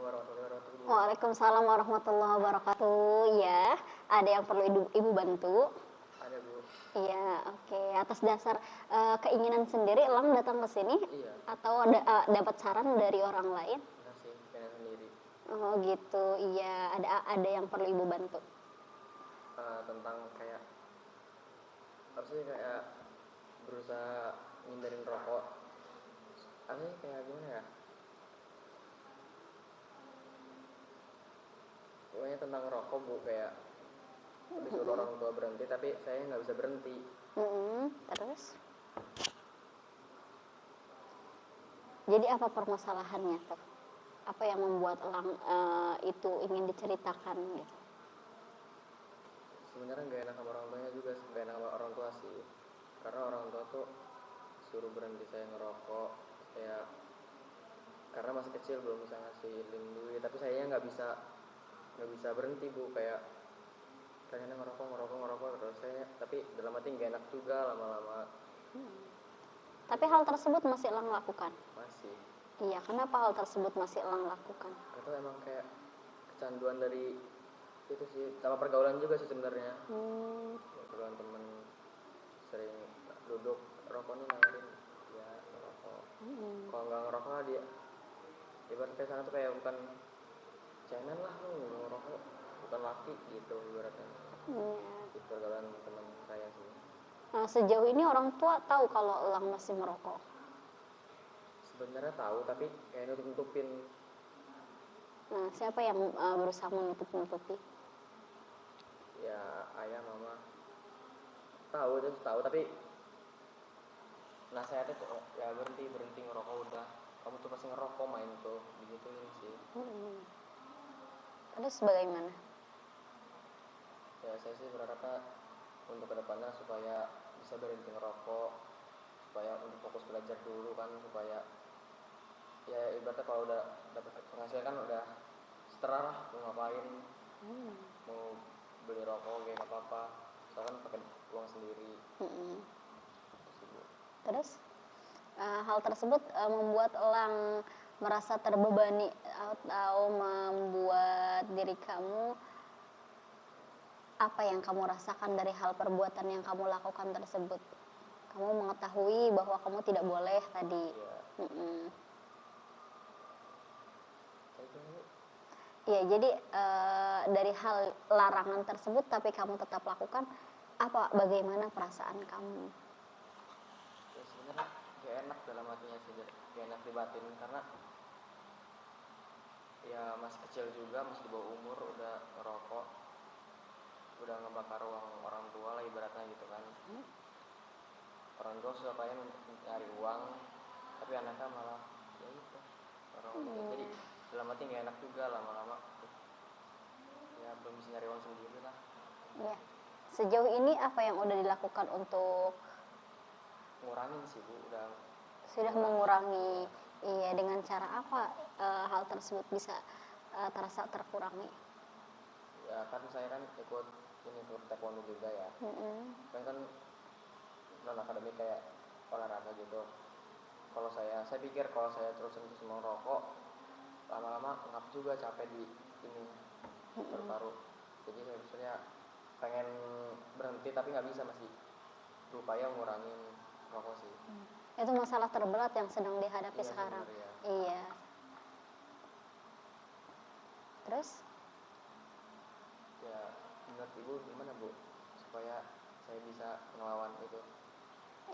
warahmatullahi wabarakatuh. Waalaikumsalam warahmatullahi wabarakatuh. Ya, ada yang perlu ibu bantu? Ada Bu. Iya, oke. Atas dasar keinginan sendiri, Elang datang ke sini Iya. atau dapat saran dari orang lain? Enggak sih, pengen sendiri. Oh gitu. Iya, ada yang perlu ibu bantu. Tentang kayak apa sih, kayak berusaha ngindarin rokok. Apa sih, kayak gimana ya? Pokoknya tentang rokok Bu, kayak disuruh orang tua berhenti tapi saya nggak bisa berhenti. Terus? Jadi apa permasalahannya tuh? Apa yang membuat Elang itu ingin diceritakan gitu? Sebenarnya nggak enak sama orang tuanya juga, nggak enak sama orang tua sih. Karena orang tua tuh suruh berhenti saya ngerokok, kayak karena masih kecil belum bisa ngasihin duit, tapi saya nggak bisa berhenti Bu, kayak pengennya ngerokok terus saya, tapi dalam hati nggak enak juga lama-lama. Tapi hal tersebut masih Elang lakukan? Masih. Iya, kenapa hal tersebut masih Elang lakukan? Itu emang kayak kecanduan dari itu sih, sama pergaulan juga sih sebenarnya. Pergaulan temen, sering duduk rokok nih nawarin, ya ngerokok. Kalau nggak ngerokok dia ibaratnya sana tuh kayak bukan cemen lah, lu ngerokok bukan laki gitu ibaratnya. Itu pergaulan teman saya sih. Nah, sejauh ini orang tua tahu kalau Elang masih merokok? Sebenarnya tahu tapi kayak nutup-nutupin. Nah, siapa yang berusaha menutup-nutupi? Ya ayah mama tahu, itu tahu, tapi nasihatnya tuh ya berhenti ngerokok udah, kamu tuh pasti ngerokok main tuh digituin sih. Terus bagaimana? Ya saya sih berharapnya untuk kedepannya supaya bisa berhenti ngerokok, supaya untuk fokus belajar dulu kan, supaya ya ibaratnya kalau udah dapat penghasilan kan udah setara lah mau ngapain, mau beli rokok kayak apa-apa, soalnya kan pakai uang sendiri. Terus hal tersebut membuat Elang merasa terbebani atau membuat diri kamu, apa yang kamu rasakan dari hal perbuatan yang kamu lakukan tersebut? Kamu mengetahui bahwa kamu tidak boleh tadi. Ya, jadi dari hal larangan tersebut tapi kamu tetap lakukan, bagaimana perasaan kamu? Ya sebenarnya gak enak dalam hatinya sih, gak enak di batin, karena ya masih kecil juga, masih di bawah umur udah ngerokok, udah ngebakar uang orang tua lah ibaratnya gitu kan. Orang tua susah payah nyari uang, tapi anaknya malah ya itu ngerokok. Jadi dalam hati gak enak juga lama-lama, ya belum bisa nyari uang sendiri lah. Ya. Sejauh ini apa yang udah dilakukan untuk ngurangin sih Bu, sudah mengurangi? Iya, dengan cara apa hal tersebut bisa terasa terkurangi? Ya kan saya kan ikut taekwondo juga ya. Kan non akademik kayak olahraga gitu. Kalau saya pikir kalau saya terusin semua rokok, lama-lama ngap juga, capek di ini paru-paru. Jadi saya sebenarnya pengen berhenti tapi nggak bisa, masih berupaya ngurangin rokok sih. Itu masalah terberat yang sedang dihadapi sekarang. Bener, ya. Iya. Terus? Ya menurut Ibu gimana Bu supaya saya bisa ngelawan itu?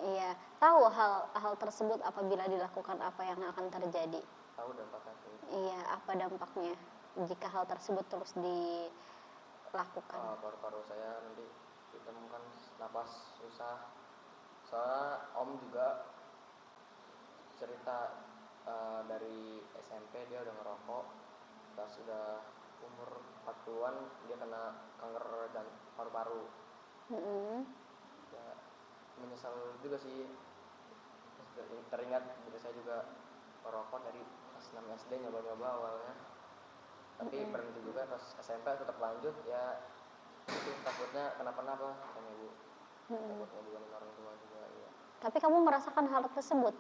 Iya, tahu hal tersebut apabila dilakukan apa yang akan terjadi? Tahu dampaknya sih. Iya, apa dampaknya jika hal tersebut terus dilakukan? Paru-paru saya nanti ditemukan napas susah. Soalnya Om juga cerita dari SMP dia udah ngerokok, pas udah umur 40-an dia kena kanker paru-paru. Ya, menyesal juga sih, teringat diri saya juga merokok dari pas 6 SD nyoba-nyoba awalnya, tapi berhenti juga pas SMP tetap lanjut. Ya itu takutnya kenapa-napa sama Ibu, takut ngebuangin orang tua juga ya. Tapi kamu merasakan hal tersebut,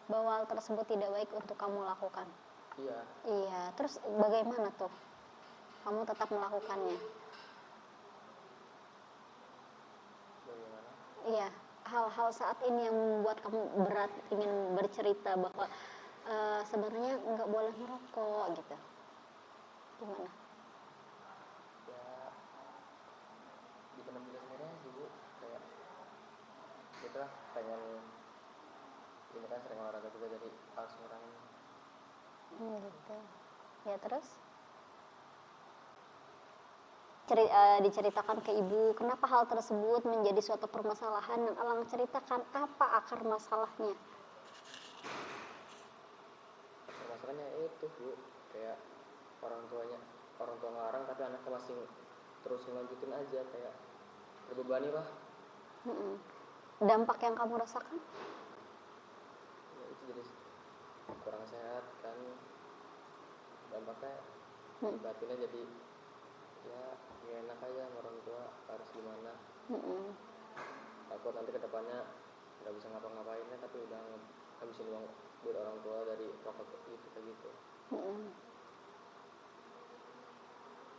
bahwa hal tersebut tidak baik untuk kamu lakukan? Iya. Iya, terus bagaimana tuh kamu tetap melakukannya? Bagaimana? Iya, hal-hal saat ini yang membuat kamu berat ingin bercerita bahwa sebenarnya nggak boleh merokok gitu. Gimana? Ya dipendam juga sendiri sih Bu, kayak gitu lah, pengen ini kan sering olahraga juga jadi harus ngurangin. Gitu. Ya terus? Diceritakan ke ibu kenapa hal tersebut menjadi suatu permasalahan dan Alang ceritakan apa akar masalahnya. Permasalahannya itu Bu, kayak orang tua ngelarang tapi anaknya masih terus ngelanjutin aja, kayak terbebani lah. Dampak yang kamu rasakan? Ya itu jadi kurang sehat kan, dampaknya batinnya jadi ya gak enak aja sama orang tua, harus gimana. Takut nanti kedepannya nggak bisa ngapa-ngapainnya tapi udah habisin uang duit orang tua dari rokok itu kayak gitu.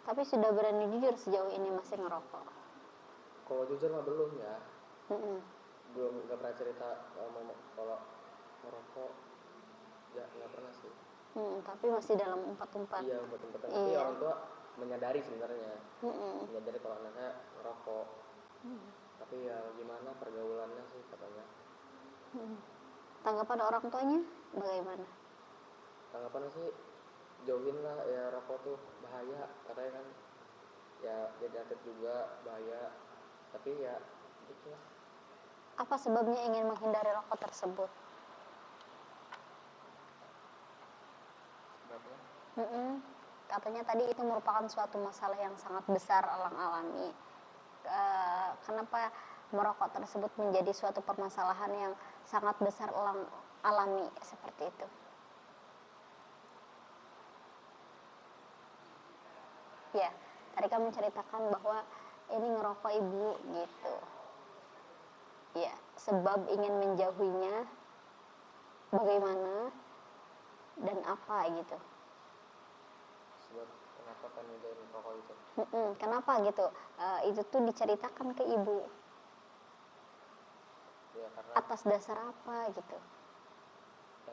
Tapi sudah berani jujur sejauh ini masih ngerokok? Kalau jujur mah belum ya. Mm-mm. Belum, nggak pernah cerita kalau merokok, ya nggak pernah sih. Tapi masih dalam umpat-umpat. Iya, umpat-umpatan. Iya. Tapi orang tua menyadari sebenarnya, menyadari kalau anaknya ngerokok. Tapi ya gimana pergaulannya sih katanya. Tanggapan orang tuanya bagaimana? Tanggapannya sih jauhin lah ya, rokok tuh bahaya katanya kan. Ya jadi atlet juga bahaya. Tapi ya gitu lah. Apa sebabnya ingin menghindari rokok tersebut? Sebabnya Katanya tadi itu merupakan suatu masalah yang sangat besar Alang alami. Kenapa merokok tersebut menjadi suatu permasalahan yang sangat besar Alang alami seperti itu? Ya, tadi kamu ceritakan bahwa ini ngerokok ibu gitu. Ya, sebab ingin menjauhinya bagaimana dan apa gitu. sebab kenapa kan udah rokok itu. Kenapa gitu? Itu tuh diceritakan ke ibu. Ya karena Atas dasar apa gitu?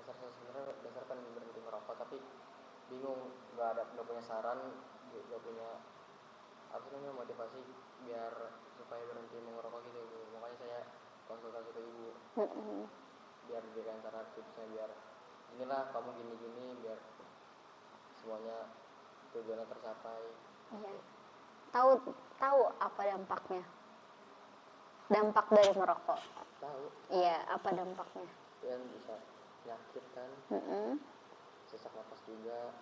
sebenarnya dasar kan berhenti merokok tapi bingung, nggak punya saran, nggak punya apa sih namanya motivasi biar supaya berhenti merokok gitu Bu. Makanya saya konsultasi ke ibu biar diberikan cara tipsnya, biar inilah kamu gini-gini biar semuanya tujuannya tercapai. Iya. Tahu tahu apa dampaknya? Dampak dari merokok. Tahu Iya, apa dampaknya? kan bisa penyakit kan, sesak napas juga.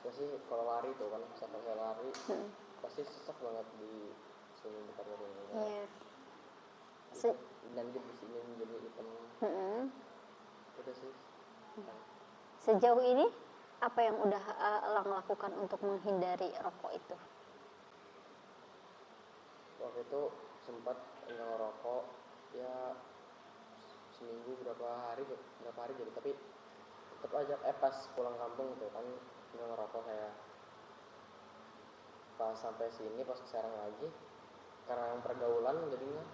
Pasti kalau lari tuh kan, saat saya lari pasti sesak banget di sini dekat ini. Iya. Dan dia di sini menjadi hitam. Udah sih. Sejauh ini apa yang udah Elang lakukan untuk menghindari rokok itu? Waktu itu sempat nggak ngerokok ya seminggu berapa hari gitu, tapi tetap aja pas pulang kampung tuh kan nggak ngerokok saya. Pas sampai sini pas sekarang lagi karena yang pergaulan jadinya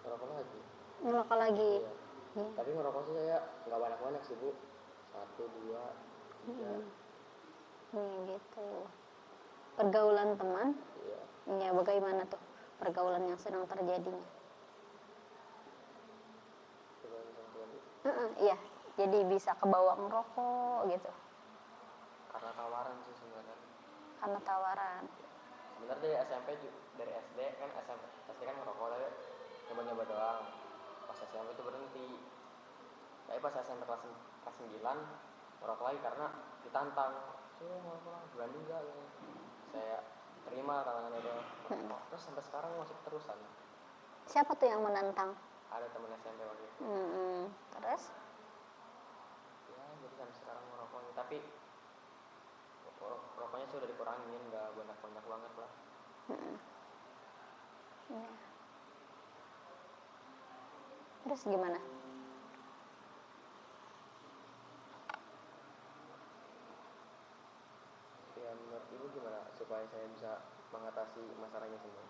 ngerokok lagi. Ngerokok lagi. Iya. Tapi ngerokok sih saya nggak banyak sih Bu, 1, 2, 3. Gitu. Pergaulan teman? Iya. Ya, bagaimana tuh pergaulan yang sedang terjadinya? Iya, jadi bisa kebawa ngerokok gitu. Karena tawaran sih sebenarnya. Karena tawaran. Sebenarnya dari SMP dari SD kan, SD kan ngerokok tapi nyoba-nyoba doang. Pas SMP itu berhenti. Tapi pas SMP kelas 9 ngerokok lagi karena ditantang. Ngerokok berani enggak ya? Saya terima tantangan itu. Terus sampai sekarang masih terusan. Siapa tuh yang menantang? Ada temen SMP waktu itu. Terus? Ya jadi sampai sekarang ngerokoknya, tapi rokoknya sudah dikurangin, nggak banyak banget lah. Ya. Terus gimana? ibu gimana supaya saya bisa mengatasi masalahnya semua?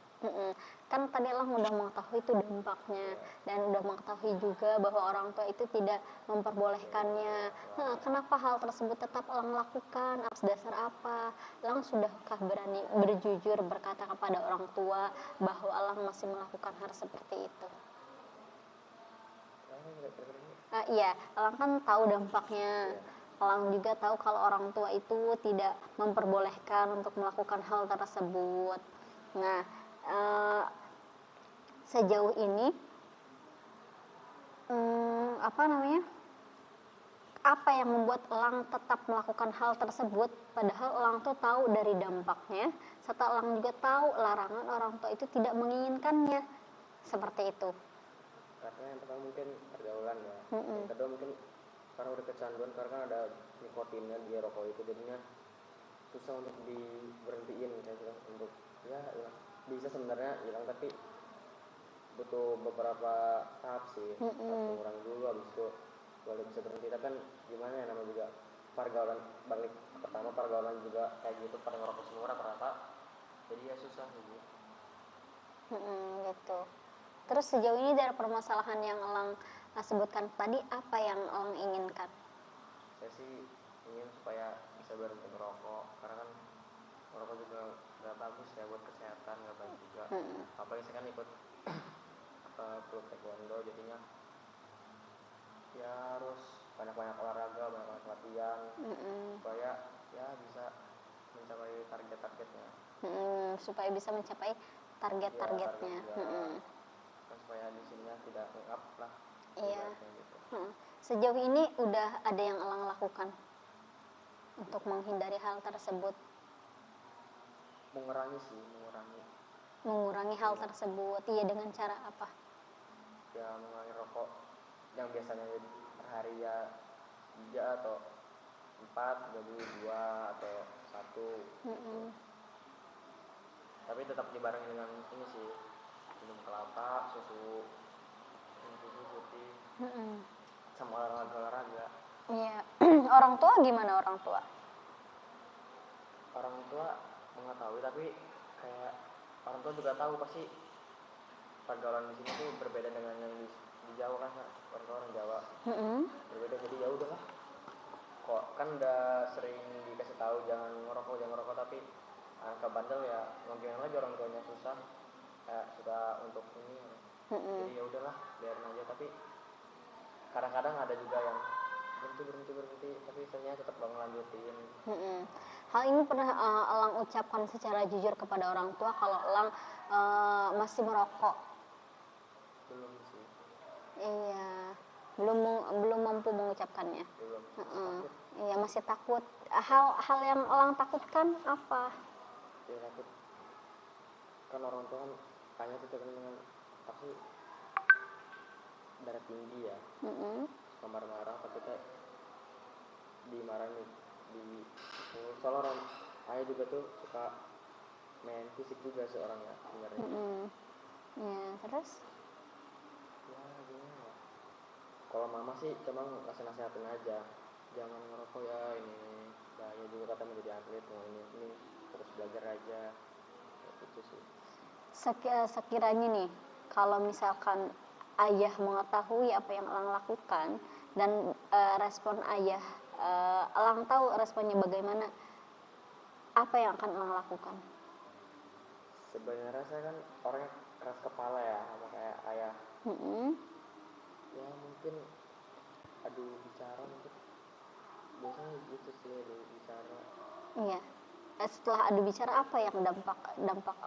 Kan tadi Elang udah mengetahui itu dampaknya dan udah mengetahui juga bahwa orang tua itu tidak memperbolehkannya. Nah, kenapa hal tersebut tetap Elang lakukan? Atas dasar apa? Elang sudahkah berani berjujur berkata kepada orang tua bahwa Elang masih melakukan hal seperti itu? Iya, Elang kan tahu dampaknya. Elang juga tahu kalau orang tua itu tidak memperbolehkan untuk melakukan hal tersebut. Nah, sejauh ini apa yang membuat Elang tetap melakukan hal tersebut padahal Elang tuh tahu dari dampaknya serta Elang juga tahu larangan orang tua itu tidak menginginkannya seperti itu. Karena yang pertama mungkin pergaulan ya, yang kedua mungkin karena udah kecanduan karena ada nikotinnya di rokok itu, jadinya susah untuk diberhentiin saya bilang. Untuk ya hilang bisa sebenarnya hilang, tapi butuh beberapa tahap sih. Harus mengurangi dulu, habis itu baru bisa berhenti. Tapi kan gimana ya, namanya juga pergaulan, balik pertama pergaulan juga kayak gitu, pada ngerokok semua rata-rata, jadi ya susah gitu. Gitu. Terus sejauh ini dari permasalahan yang Elang sebutkan tadi, apa yang Elang inginkan? Saya sih ingin supaya bisa berhenti merokok, karena kan merokok juga nggak bagus ya buat kesehatan, nggak baik juga. Apalagi saya kan ikut klub taekwondo, jadinya ya harus banyak-banyak olahraga, banyak-banyak latihan, supaya ya bisa mencapai target-targetnya. Supaya bisa mencapai target-targetnya. Kan supaya di sininya tidak ngap lah. Iya. Gitu. Sejauh ini udah ada yang Elang lakukan untuk menghindari hal tersebut? Mengurangi hal tersebut. Iya, dengan cara apa? Ya mengurangi rokok yang biasanya per hari ya 3 atau 4 jadi 2 atau 1. Tapi tetap dibarengi dengan ini sih, minum kelapa, susu putih, sama olahraga. Iya. Orang tua gimana orang tua? Orang tua mengetahui, tapi kayak orang tua juga tahu pasti pergaulan di sini tuh berbeda dengan yang di Jawa kan, orang Jawa. Berbeda, jadi ya udahlah. Kok kan udah sering dikasih tahu jangan ngerokok, tapi angka bandel ya mungkin lagi orang tuanya susah, suka untuk ini. Jadi ya udahlah, biarin aja. Tapi kadang-kadang ada juga yang berhenti, tapi saya tetap lanjutin. Hal ini pernah Elang ucapkan secara jujur kepada orang tua kalau Elang masih merokok? Belum sih. Iya, belum mampu mengucapkannya. Belum. Iya, masih takut. Hal yang Elang takutkan apa? Ya takut kan orang tua kan tanya tuh dengan pasti darah tinggi ya, suka marah-marah, tapi kayak dimarahin soalnya orang ayah juga tuh suka main fisik juga seorang ya sebenarnya. Ya, terus? Ya gimana ya, kalau mama sih cuma ngasih nasihatin aja, jangan ngerokok ya, ini bahaya juga, kata menjadi atlet, ini terus belajar aja, itu sih. Sekiranya nih, kalau misalkan ayah mengetahui apa yang Elang lakukan dan respon ayah, Elang tahu responnya bagaimana, apa yang akan Elang lakukan? Sebenarnya saya kan orangnya keras kepala ya, sama kayak ayah. Ya mungkin adu bicara, mungkin biasanya gitu sih, adu bicara. Iya. Setelah adu bicara, apa yang dampak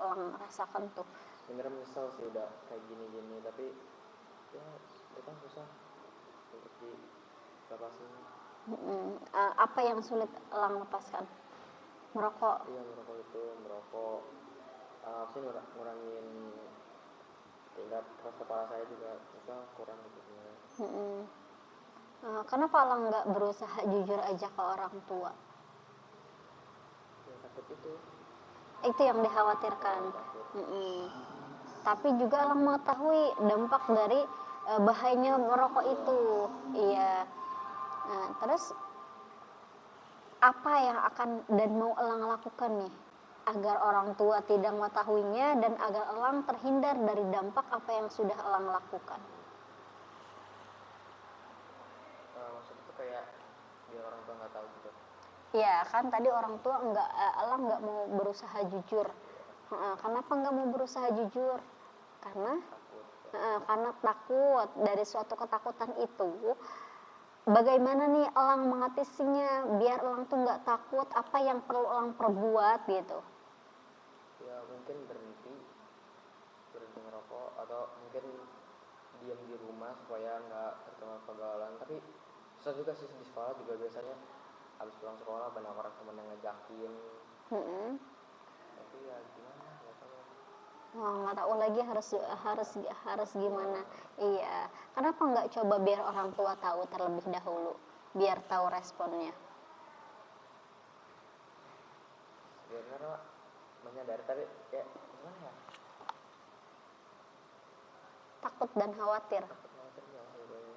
Elang rasakan tuh? Sebenarnya menyesal sih udah kayak gini, tapi ya itu kan susah untuk dilepasin. Apa yang sulit Elang lepaskan? Merokok? Iya, merokok. Sih ngurangin tingkat keras kepala saya juga kurang gitu sebenarnya. Kenapa Elang nggak berusaha jujur aja ke orang tua? Ya takut itu. Itu yang dikhawatirkan. Tapi juga Elang mengetahui dampak dari bahayanya merokok itu. Iya. Nah, terus apa yang akan dan mau Elang lakukan nih agar orang tua tidak mengetahuinya dan agar Elang terhindar dari dampak apa yang sudah Elang lakukan? Maksudnya tuh kayak biar orang tua nggak tahu gitu. Ya kan tadi orang tua Elang nggak mau berusaha jujur. Kenapa nggak mau berusaha jujur? Karena Takut. karena takut. Dari suatu ketakutan itu, bagaimana nih Elang mengatasinya biar Elang tuh nggak takut? Apa yang perlu Elang perbuat gitu? Ya mungkin berhenti ngerokok atau mungkin diam di rumah supaya nggak terkena pergaulan. Tapi susah juga sih di sekolah juga biasanya habis pulang sekolah banyak orang temen yang ngejakin. Tapi ya gimana nggak tahu. Wah, nggak tahu lagi harus gimana. Iya, kenapa nggak coba biar orang tua tahu terlebih dahulu, biar tahu responnya. Sebenarnya menyadari tapi ya gimana ya, Takut dan khawatir. takut khawatir ya sebenarnya.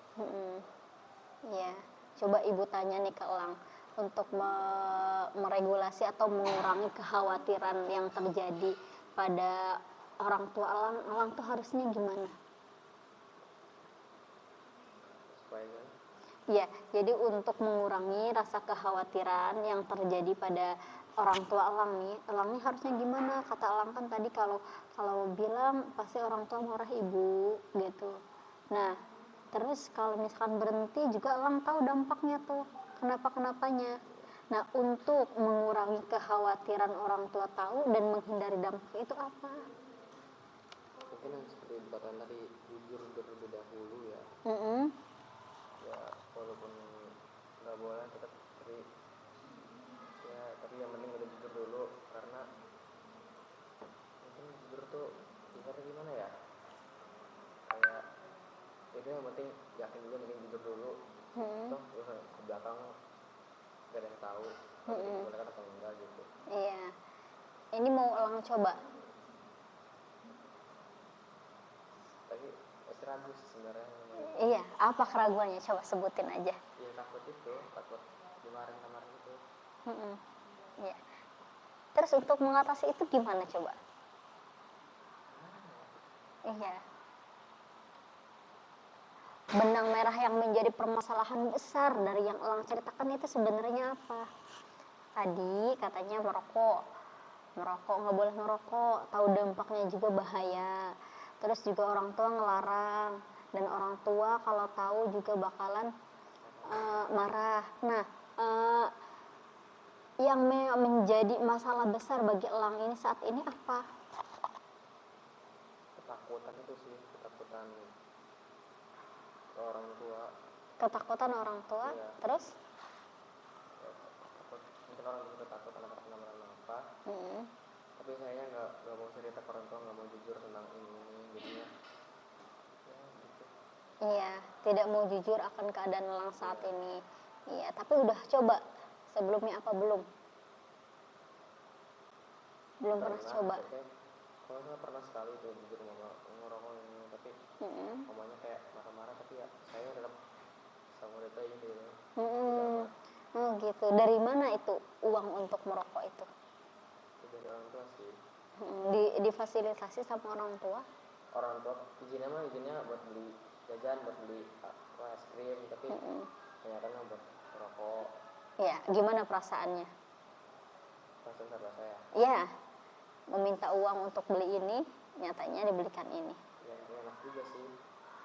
Iya, coba ibu tanya nih ke Elang untuk meregulasi atau mengurangi kekhawatiran yang terjadi pada orang tua Elang. Elang tuh harusnya gimana? Supaya kan Iya, jadi untuk mengurangi rasa kekhawatiran yang terjadi pada orang tua Elang nih harusnya gimana? Kata Elang kan tadi kalau bilang pasti orang tua marah ibu gitu. Nah, terus kalau misalkan berhenti juga Elang tahu dampaknya tuh, kenapa-kenapanya. Nah, untuk mengurangi kekhawatiran orang tua tahu dan menghindari dampak itu apa? mungkin yang seperti dikatakan tadi jujur terlebih dahulu ya. Ya walaupun nggak boleh tetap, tapi yang penting udah jujur dulu karena mungkin jujur tuh ibaratnya gimana ya, kayak itu yang penting yakin dulu, mending jujur dulu. Toh ke belakang gak ada yang tahu tapi dibolehkan atau enggak gitu. Iya, ini mau Elang coba. Tapi masih ragu sih sebenarnya. Iya, apa keraguannya? Coba sebutin aja. Ya takut dimarahin sama itu. Iya. Terus untuk mengatasi itu gimana coba? Iya. Benang merah yang menjadi permasalahan besar dari yang Elang ceritakan itu sebenarnya apa? Tadi katanya merokok nggak boleh merokok, tahu dampaknya juga bahaya. Terus juga orang tua ngelarang, dan orang tua kalau tahu juga bakalan marah. Nah, yang menjadi masalah besar bagi Elang ini saat ini apa? Ketakutan itu sih, ketakutan orang tua. Ketakutan orang tua. Iya. Terus Ya, takut mungkin orang tua takut anak kenapa apa. Tapi saya nggak mau cerita ke orang tua, nggak mau jujur tentang ini jadinya ya gitu. iya, tidak mau jujur akan keadaan Elang saat ini. Iya, tapi udah coba sebelumnya apa belum? Belum pernah coba. Kalau saya pernah sekali tuh jujur mama ngerokok ini, tapi mamanya kayak marah-marah, tapi ya saya tetap sama itu aja gitu. Oh gitu. Dari mana itu uang untuk merokok itu? Itu dari orang tua sih. Difasilitasi sama orang tua? Orang tua izinnya buat beli jajan, buat beli es krim, tapi kebanyakan buat merokok. Ya, gimana perasaannya? Langsung sama saya. Ya, meminta uang untuk beli ini, nyatanya dibelikan ini. Ya enak juga sih.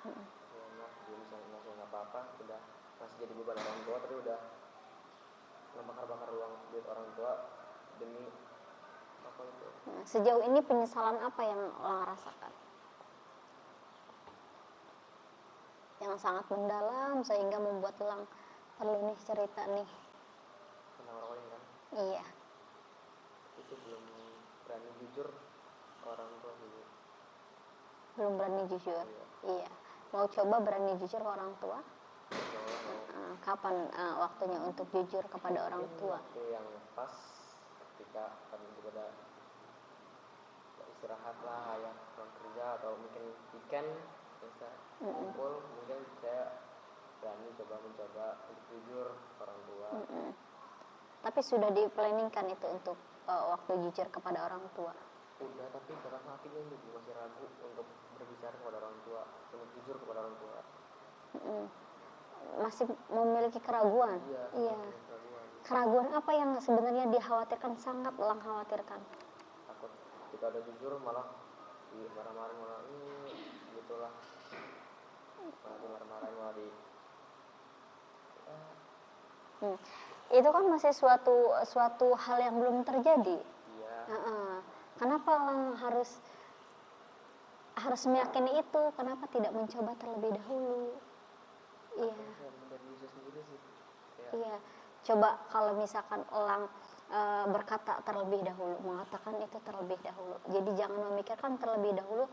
Ya, enak, dia bisa ngasih apa-apa, udah masih jadi beban orang tua, tapi udah ngebakar-bakar uang duit orang tua demi apa itu. Nah, sejauh ini penyesalan apa yang Elang rasakan? Yang sangat mendalam sehingga membuat Elang perlu nih cerita nih. Tentang rokok ini kan? Iya. Itu belum berani jujur ke orang tua dulu. Belum berani jujur? Iya. Mau coba berani jujur ke orang tua? Kapan waktunya untuk jujur kepada orang tua? Waktu yang pas ketika kami juga udah istirahat lah, ayah pulang kerja atau mungkin weekend bisa kumpul, mungkin saya berani mencoba untuk jujur ke orang tua. Tapi tapi sudah di-planningkan itu untuk waktu jujur kepada orang tua? Udah, tapi karena akhirnya masih ragu untuk berbicara kepada orang tua, untuk jujur kepada orang tua. Masih memiliki keraguan? Iya. Keraguan apa yang sebenarnya dikhawatirkan, sangat Elang khawatirkan? Takut ketika ada jujur malah dimarah-marahin, malah gitulah, malah dimarah-marahin, malah di Itu kan masih suatu hal yang belum terjadi. iya. Kenapa Elang harus meyakini itu? Kenapa tidak mencoba terlebih dahulu? Iya. Dari diri sendiri sih. Iya. Coba kalau misalkan Elang berkata terlebih dahulu, mengatakan itu terlebih dahulu. Jadi jangan memikirkan terlebih dahulu,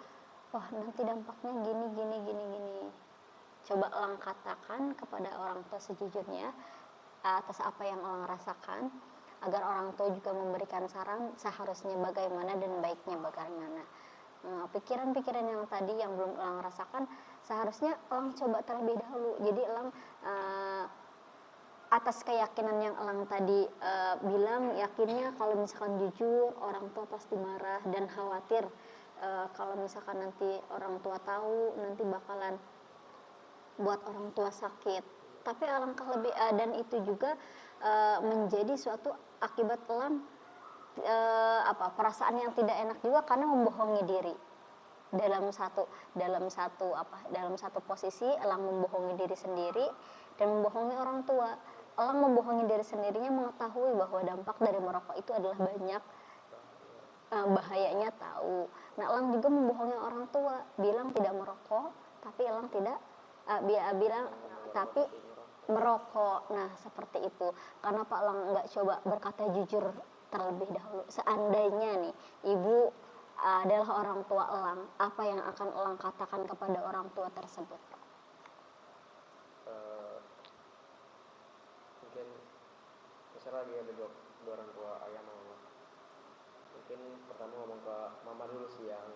wah nanti dampaknya gini. Coba Elang katakan kepada orang tua sejujurnya atas apa yang Elang rasakan, agar orang tua juga memberikan saran seharusnya bagaimana dan baiknya bagaimana. Pikiran-pikiran yang tadi yang belum Elang rasakan, seharusnya Elang coba terlebih dahulu. Jadi Elang atas keyakinan yang Elang tadi bilang, yakinnya kalau misalkan jujur orang tua pasti marah dan khawatir kalau misalkan nanti orang tua tahu nanti bakalan buat orang tua sakit. Tapi alangkah lebih dan itu juga menjadi suatu akibat Elang perasaan yang tidak enak juga karena membohongi diri. Dalam satu posisi Elang membohongi diri sendiri dan membohongi orang tua. Elang membohongi diri sendirinya mengetahui bahwa dampak dari merokok itu adalah banyak, bahayanya tahu. Nah, Elang juga membohongi orang tua, bilang tidak merokok, tapi Elang tidak bilang tapi merokok. Nah, seperti itu. Kenapa Elang nggak coba berkata jujur terlebih dahulu? Seandainya nih, ibu adalah orang tua Elang, apa yang akan Elang katakan kepada orang tua tersebut? Mungkin misalnya dia ada dua orang tua, ayah sama mama. Mungkin pertama ngomong ke mama dulu sih, yang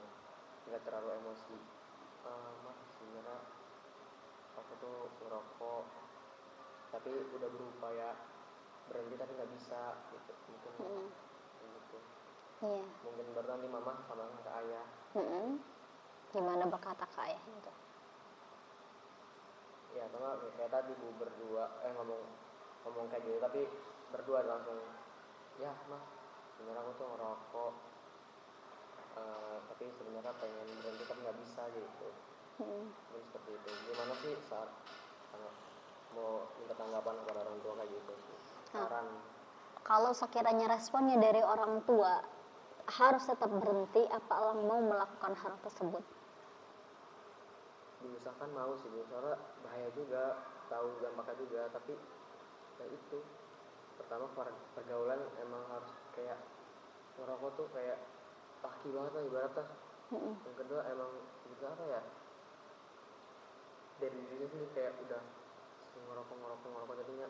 nggak terlalu emosi. Mah, sebenarnya aku tuh ngerokok, tapi udah berupaya berhenti tapi nggak bisa gitu. Mungkin gitu. Iya. Mungkin baru nanti mama sama ke ayah. Gimana berkata ke ayah itu? Ya, karena kayak tadi bu berdua ngomong kayak gitu, tapi berdua langsung, ya mah sebenarnya aku tuh ngerokok, tapi sebenarnya pengen berhenti tapi nggak bisa gitu. Jadi seperti itu. Gimana sih saat mau minta tanggapan kepada orang tua kayak gitu sih? Saran. Kalau sekiranya responnya dari orang tua harus tetap berhenti, apa Elang mau melakukan hal tersebut? Diusahakan mau sih, soalnya bahaya juga, tahu dampaknya juga, tapi ya itu, pertama pergaulan emang harus kayak ngerokok tuh kayak laki banget lah ibaratnya. Yang kedua emang juga apa ya, dari diri sendiri kayak udah ngerokok jadinya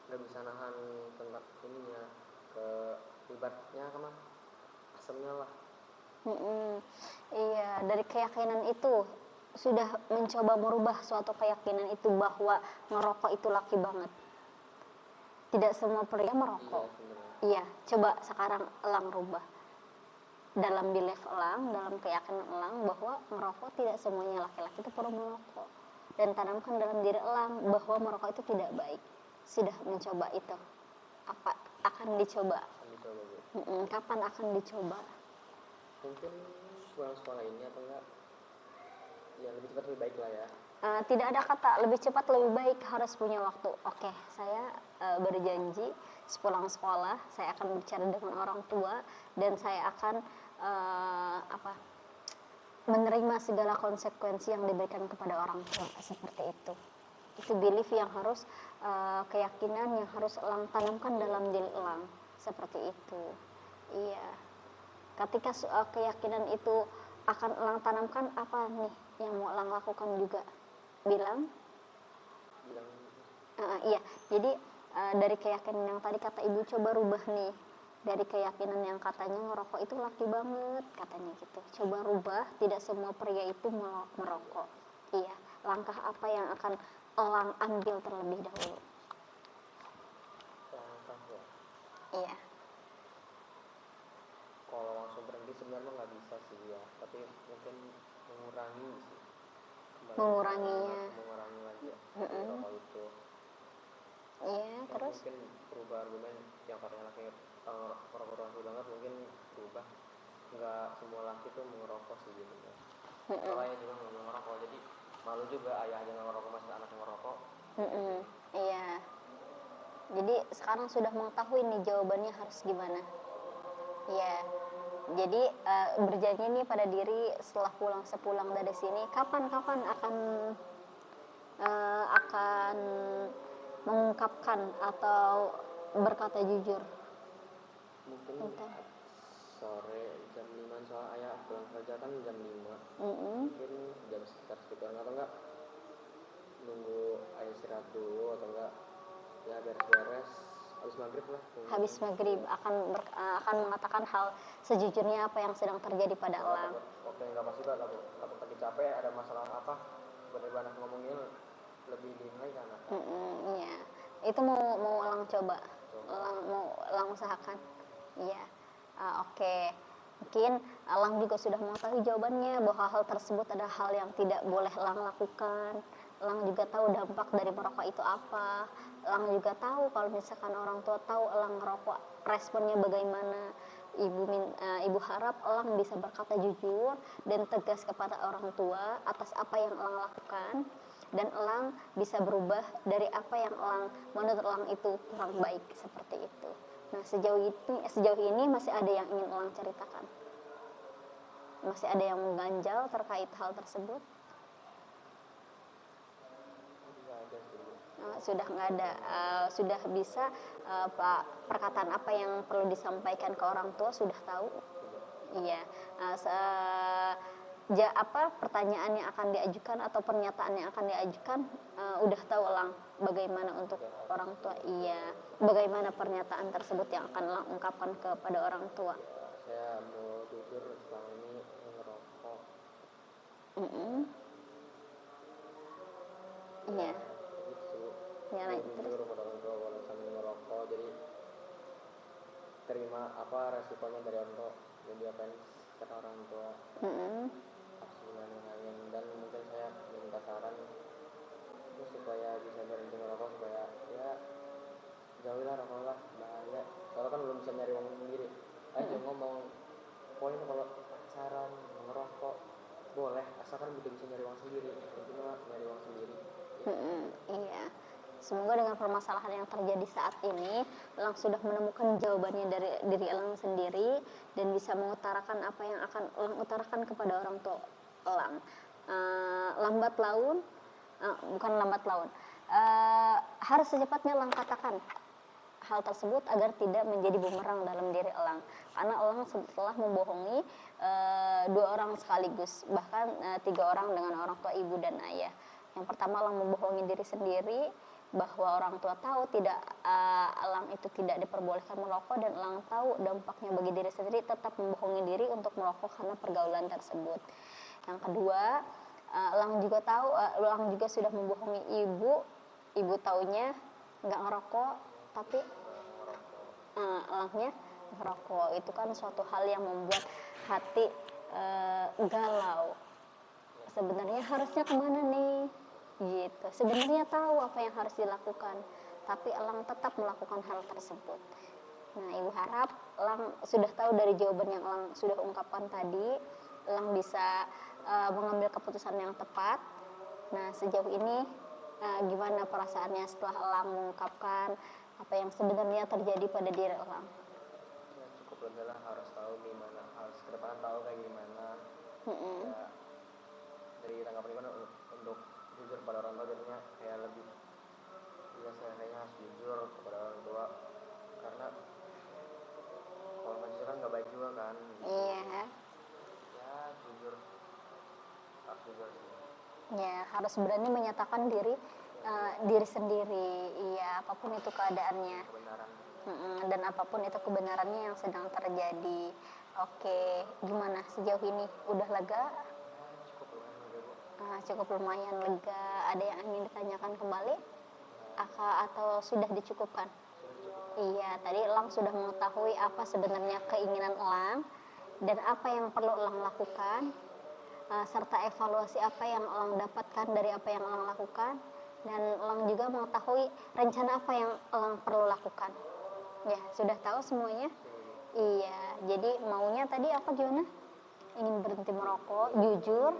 nggak bisa nahan tentang ininya, ke ibaratnya kan asamnya lah. Iya, dari keyakinan itu sudah mencoba merubah suatu keyakinan itu bahwa ngerokok itu laki banget. Tidak semua pria merokok. Iya, coba sekarang Elang rubah. Dalam belief Elang, dalam keyakinan Elang bahwa merokok tidak semuanya laki-laki itu perlu merokok. Dan tanamkan dalam diri Elang bahwa merokok itu tidak baik. Sudah mencoba itu? Apa akan dicoba? Kapan akan dicoba? Mungkin pulang sekolah ini atau enggak, ya lebih cepat lebih baik lah ya. Tidak ada kata lebih cepat lebih baik, harus punya waktu. Oke, saya berjanji sepulang sekolah saya akan bicara dengan orang tua dan saya akan menerima segala konsekuensi yang diberikan kepada orang tua, seperti itu. Itu belief yang harus keyakinan yang harus Elang tanamkan dalam diri Elang, seperti itu. Iya. Ketika keyakinan itu akan Elang tanamkan, apa nih yang mau Elang lakukan juga? Bilang. Iya. Jadi dari keyakinan yang tadi kata ibu, coba rubah nih. Dari keyakinan yang katanya ngerokok itu laki banget, katanya gitu. Coba rubah, tidak semua pria itu merokok. Iya. Langkah apa yang akan Elang ambil terlebih dahulu? Iya. Kalau langsung berhenti sebenarnya nggak bisa sih ya, tapi mungkin mengurangi sih. Menguranginya. Mengurangi aja Mm-mm. rokok itu. Iya, Ya, terus mungkin berubah argumen yang katanya laki merokok banget, mungkin berubah. Nggak semua laki tuh mengerokok sih gitu ya. Soalnya ayah juga nggak ngerokok, jadi malu juga ayah aja nggak ngerokok masih anak yang ngerokok. Iya. Jadi sekarang sudah mengetahui nih jawabannya harus gimana. Iya. Jadi berjanji nih pada diri setelah sepulang dari sini, kapan akan mengungkapkan atau berkata jujur. Mungkin Entah. sore jam 5, soal ayah pulang kerja kan jam 5. Mungkin jam sekitar sekitar atau enggak nunggu ayah istirahat dulu, atau enggak ya beres-beres habis maghrib lah. Habis maghrib akan mengatakan hal sejujurnya apa yang sedang terjadi pada Elang. Oke, nggak pasti juga takut lagi capek, ada masalah apa, tiba-tiba anak ngomongin lebih dinilai kan. Iya, itu mau Elang coba. Elang usahakan. Iya. Oke. Mungkin Elang juga sudah mengetahui jawabannya bahwa hal tersebut adalah hal yang tidak boleh Elang lakukan. Elang juga tahu dampak dari merokok itu apa. Elang juga tahu kalau misalkan orang tua tahu Elang ngerokok, responnya bagaimana. Ibu harap Elang bisa berkata jujur dan tegas kepada orang tua atas apa yang Elang lakukan, dan Elang bisa berubah dari apa yang menurut Elang itu kurang baik seperti itu. Nah, sejauh ini masih ada yang ingin Elang ceritakan? Masih ada yang mengganjal terkait hal tersebut? Sudah nggak ada. Sudah bisa perkataan apa yang perlu disampaikan ke orang tua sudah tahu? Iya. Pertanyaan yang akan diajukan atau pernyataan yang akan diajukan udah tahu Elang bagaimana untuk orang tua. Iya. Bagaimana pernyataan tersebut yang akan Elang ungkapkan kepada orang tua? Saya mau jujur selama ini ngerokok. Iya. Gitu. Ya, Jujur pada orang tua kalau sambil ngerokok, jadi terima apa resikonya dari orang tua, jadi apa yang kata orang tua. Dan mungkin saya minta saran supaya bisa berhenti merokok, supaya ya jauhilah rokok lah, bahaya. Soalnya kan belum bisa nyari uang sendiri. Ayo ngomong poin kalau pacaran ngerokok boleh asalkan udah bisa nyari uang sendiri, intinya nyari uang sendiri. Iya. Semoga dengan permasalahan yang terjadi saat ini, Elang sudah menemukan jawabannya dari diri Elang sendiri dan bisa mengutarakan apa yang akan Elang utarakan kepada orang tua Elang. Bukan lambat laun. Harus secepatnya Elang katakan hal tersebut agar tidak menjadi bumerang dalam diri Elang. Karena Elang setelah membohongi 2 orang sekaligus, bahkan 3 orang dengan orang tua ibu dan ayah. Yang pertama, Elang membohongi diri sendiri bahwa orang tua tahu Elang itu tidak diperbolehkan merokok, dan Elang tahu dampaknya bagi diri sendiri, tetap membohongi diri untuk merokok karena pergaulan tersebut. Yang kedua, Elang juga sudah membohongi ibu taunya nggak ngerokok, tapi Elangnya ngerokok. Itu kan suatu hal yang membuat hati galau. Sebenarnya harusnya kemana nih? Gitu. Sebenarnya tahu apa yang harus dilakukan, tapi Elang tetap melakukan hal tersebut. Nah, Ibu harap Elang sudah tahu dari jawaban yang Elang sudah ungkapkan tadi, Elang bisa mengambil keputusan yang tepat. Nah, sejauh ini gimana perasaannya setelah Elang mengungkapkan apa yang sebenarnya terjadi pada diri Elang? Ya cukup lah, harus tahu gimana, harus ke depan tahu kayak gimana. Ya, dari tanggapan gimana untuk jujur pada orang tua, jadinya kayak lebih ya saya kayaknya harus jujur kepada orang tua, karena kalau nggak jujur kan nggak baik juga kan. Iya. Ya jujur, harus jujur sih. Ya, harus berani menyatakan diri sendiri. Iya, apapun itu keadaannya. Kebenaran. Dan apapun itu kebenarannya yang sedang terjadi. Oke, gimana sejauh ini? Udah lega? Cukup lumayan lega. Ada yang ingin ditanyakan kembali? Atau sudah dicukupkan? Iya, tadi Elang sudah mengetahui apa sebenarnya keinginan Elang dan apa yang perlu Elang lakukan, serta evaluasi apa yang Elang dapatkan dari apa yang Elang lakukan, dan Elang juga mengetahui rencana apa yang Elang perlu lakukan. Ya, sudah tahu semuanya? Iya, jadi maunya tadi apa gimana? Ingin berhenti merokok, jujur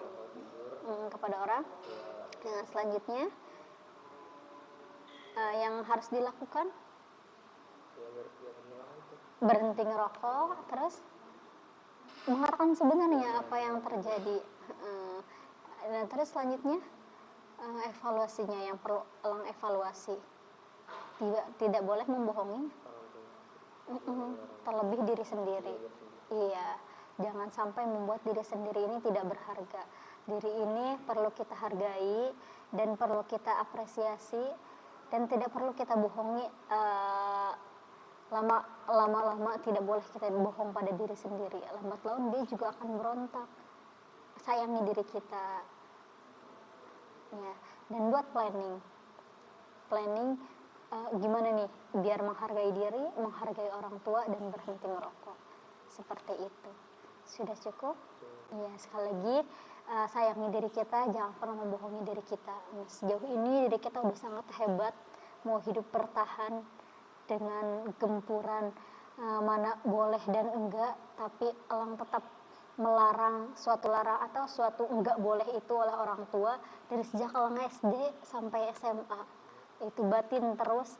kepada orang. Nah, selanjutnya yang harus dilakukan berhenti ngerokok, terus mengatakan sebenarnya apa yang terjadi. Dan terus selanjutnya evaluasinya yang perlu Elang evaluasi, tidak boleh membohongi, terlebih diri sendiri. Iya, jangan sampai membuat diri sendiri ini tidak berharga. Diri ini perlu kita hargai dan perlu kita apresiasi dan tidak perlu kita bohongi. Lama-lama tidak boleh kita bohong pada diri sendiri. Lambat laun dia juga akan berontak. Sayangi diri kita. Ya, dan buat planning gimana nih biar menghargai diri, menghargai orang tua dan berhenti merokok. Seperti itu. Sudah cukup? Iya, sekali lagi sayangi diri kita, jangan pernah membohongi diri kita. Sejauh ini diri kita udah sangat hebat, mau hidup bertahan dengan gempuran mana boleh dan enggak, tapi Elang tetap melarang suatu larang atau suatu enggak boleh itu oleh orang tua dari sejak Elang SD sampai SMA. Itu batin terus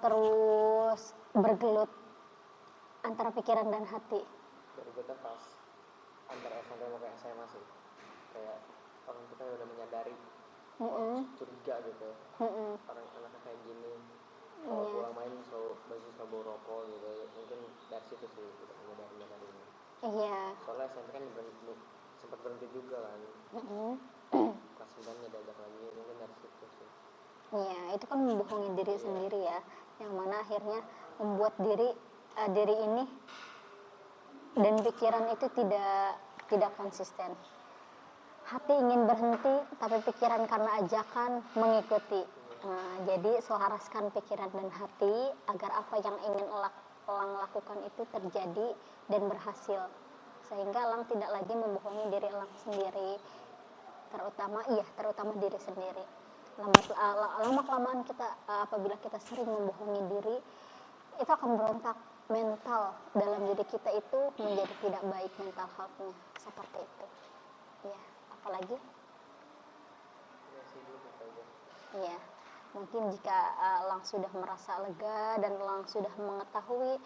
terus bergelut antara pikiran dan hati. Bergelut pas antara SMP sama SMA sih, kayak orang kita udah menyadari, curiga gitu, orang anaknya kayak gini, kalau pulang main selalu bawa rokok gitu, mungkin dari situ sih udah menyadari ini. Iya. Soalnya SMP kan sempat berhenti juga kan, kelas 9 diajak lagi, mungkin dari situ sih. Iya, itu kan membohongi diri sendiri ya, yang mana akhirnya membuat diri ini dan pikiran itu tidak konsisten. Hati ingin berhenti, tapi pikiran karena ajakan mengikuti. Nah, jadi selaraskan pikiran dan hati agar apa yang ingin Elang lakukan itu terjadi dan berhasil, sehingga Elang tidak lagi membohongi diri Elang sendiri, terutama diri sendiri. Lama-kelamaan kita apabila kita sering membohongi diri, itu akan berontak mental dalam diri kita, itu menjadi tidak baik mental health-nya, seperti itu. Ya, apalagi? Ya, mungkin jika Elang sudah merasa lega dan Elang sudah mengetahui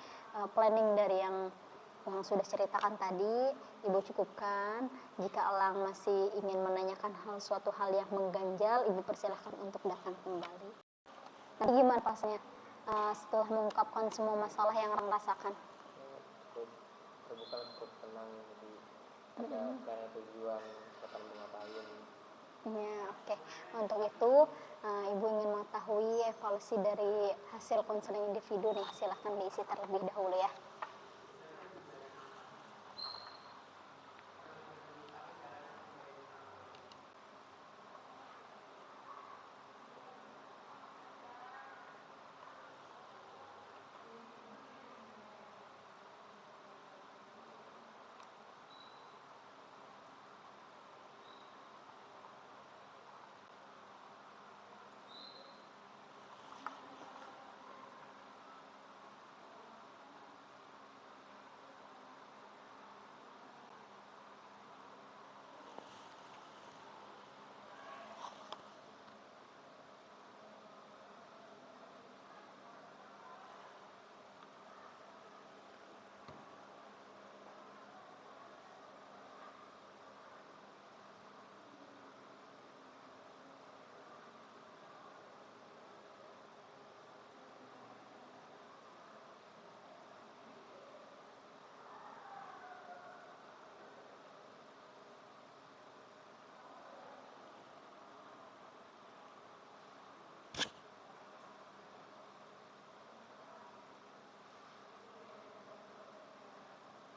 planning dari yang sudah ceritakan tadi, Ibu cukupkan. Jika Elang masih ingin menanyakan suatu hal yang mengganjal, Ibu persilahkan untuk datang kembali. Nanti gimana pasnya setelah mengungkapkan semua masalah yang Elang rasakan? Terbuka, cukup tenang, jadi ada tujuan akan mengapain. Ya, oke. Untuk itu Ibu ingin mengetahui evaluasi dari hasil konseling individu. Nah, silahkan diisi terlebih dahulu ya.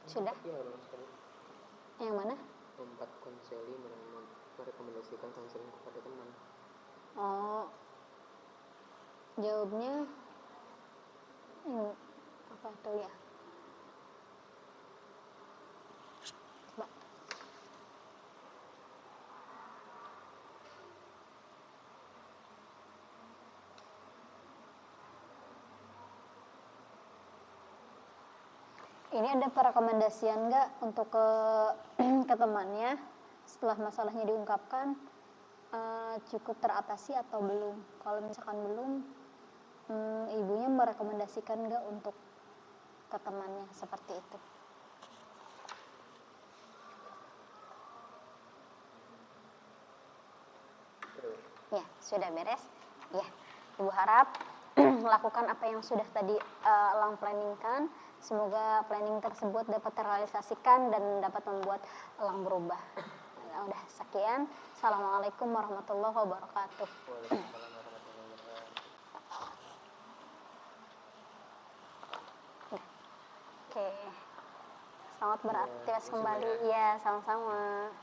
Sudah? Ya, sekali. Yang mana? 4 konseling merekomendasikan konseling kepada teman. Oh, Jawabnya apa tuh ya? Coba. Ini ada perekomendasian nggak untuk ke temannya setelah masalahnya diungkapkan, cukup teratasi atau belum? Kalau misalkan belum, ibunya merekomendasikan nggak untuk ke temannya seperti itu? Ya, sudah beres. Ya, Ibu harap lakukan apa yang sudah tadi Elang planningkan. Semoga planning tersebut dapat terrealisasikan dan dapat membuat Elang berubah. Ya, udah sekian. Assalamualaikum warahmatullahi wabarakatuh. Waalaikumsalam warahmatullahi wabarakatuh. Oke. Selamat beraktivitas kembali. Ya, sama-sama.